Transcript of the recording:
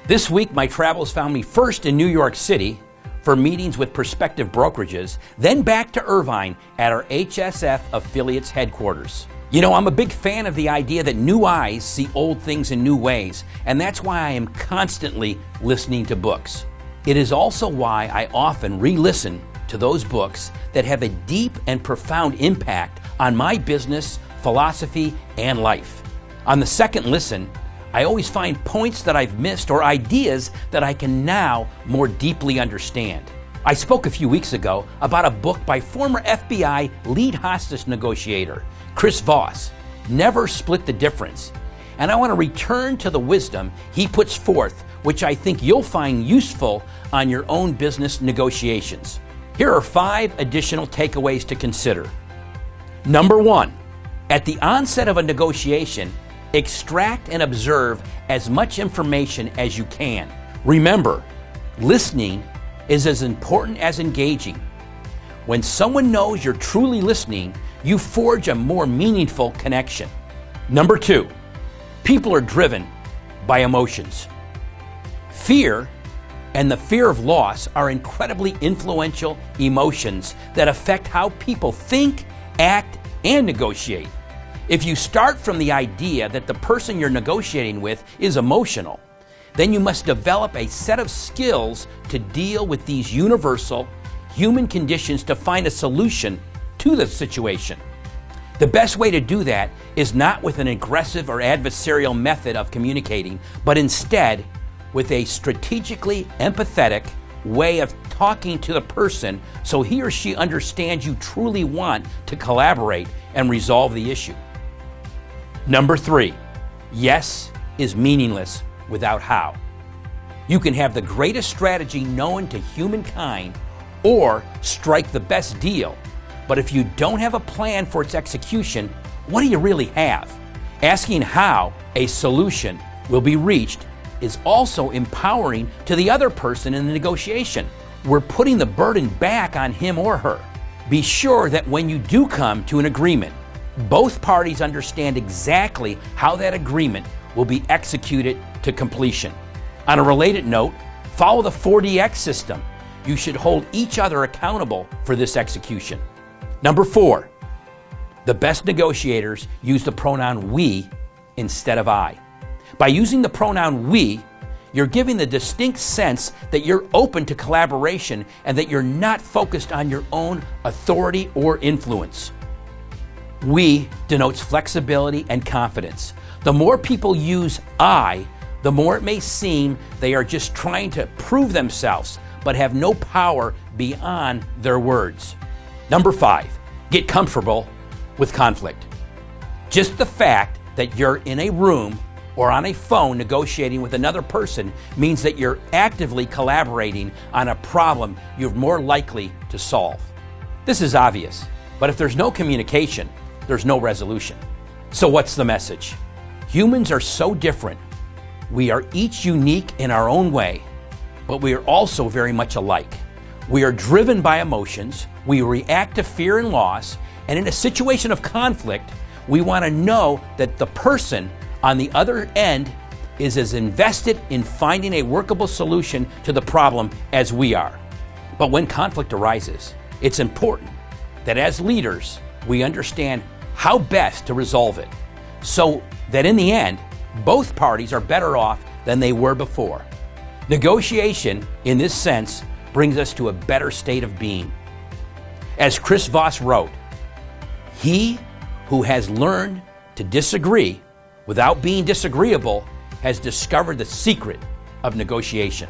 This week, my travels found me first in New York City for meetings with prospective brokerages, then back to Irvine at our HSF affiliates headquarters. You know, I'm a big fan of the idea that new eyes see old things in new ways, and that's why I am constantly listening to books. It is also why I often re-listen to those books that have a deep and profound impact on my business, philosophy, and life. On the second listen, I always find points that I've missed or ideas that I can now more deeply understand. I spoke a few weeks ago about a book by former FBI lead hostage negotiator, Chris Voss, Never Split the Difference. And I want to return to the wisdom he puts forth, which I think you'll find useful on your own business negotiations. Here are 5 additional takeaways to consider. Number 1, at the onset of a negotiation, extract and observe as much information as you can. Remember, listening is as important as engaging. When someone knows you're truly listening, you forge a more meaningful connection. Number 2, people are driven by emotions. Fear and the fear of loss are incredibly influential emotions that affect how people think, act, and negotiate. If you start from the idea that the person you're negotiating with is emotional, then you must develop a set of skills to deal with these universal human conditions to find a solution to the situation. The best way to do that is not with an aggressive or adversarial method of communicating, but instead with a strategically empathetic way of talking to the person so he or she understands you truly want to collaborate and resolve the issue. Number 3, yes is meaningless without how. You can have the greatest strategy known to humankind or strike the best deal, but if you don't have a plan for its execution, what do you really have? Asking how a solution will be reached is also empowering to the other person in the negotiation. We're putting the burden back on him or her. Be sure that when you do come to an agreement, both parties understand exactly how that agreement will be executed to completion. On a related note, follow the 4DX system. You should hold each other accountable for this execution. Number 4, the best negotiators use the pronoun we instead of I. By using the pronoun we, you're giving the distinct sense that you're open to collaboration and that you're not focused on your own authority or influence. We denotes flexibility and confidence. The more people use I, the more it may seem they are just trying to prove themselves, but have no power beyond their words. Number 5, get comfortable with conflict. Just the fact that you're in a room or on a phone negotiating with another person means that you're actively collaborating on a problem you're more likely to solve. This is obvious, but if there's no communication, there's no resolution. So what's the message? Humans are so different. We are each unique in our own way, but we are also very much alike. We are driven by emotions, we react to fear and loss, and in a situation of conflict, we want to know that the person on the other end is as invested in finding a workable solution to the problem as we are. But when conflict arises, it's important that as leaders, we understand how best to resolve it, so that in the end, both parties are better off than they were before. Negotiation, in this sense, brings us to a better state of being. As Chris Voss wrote, he who has learned to disagree without being disagreeable has discovered the secret of negotiation.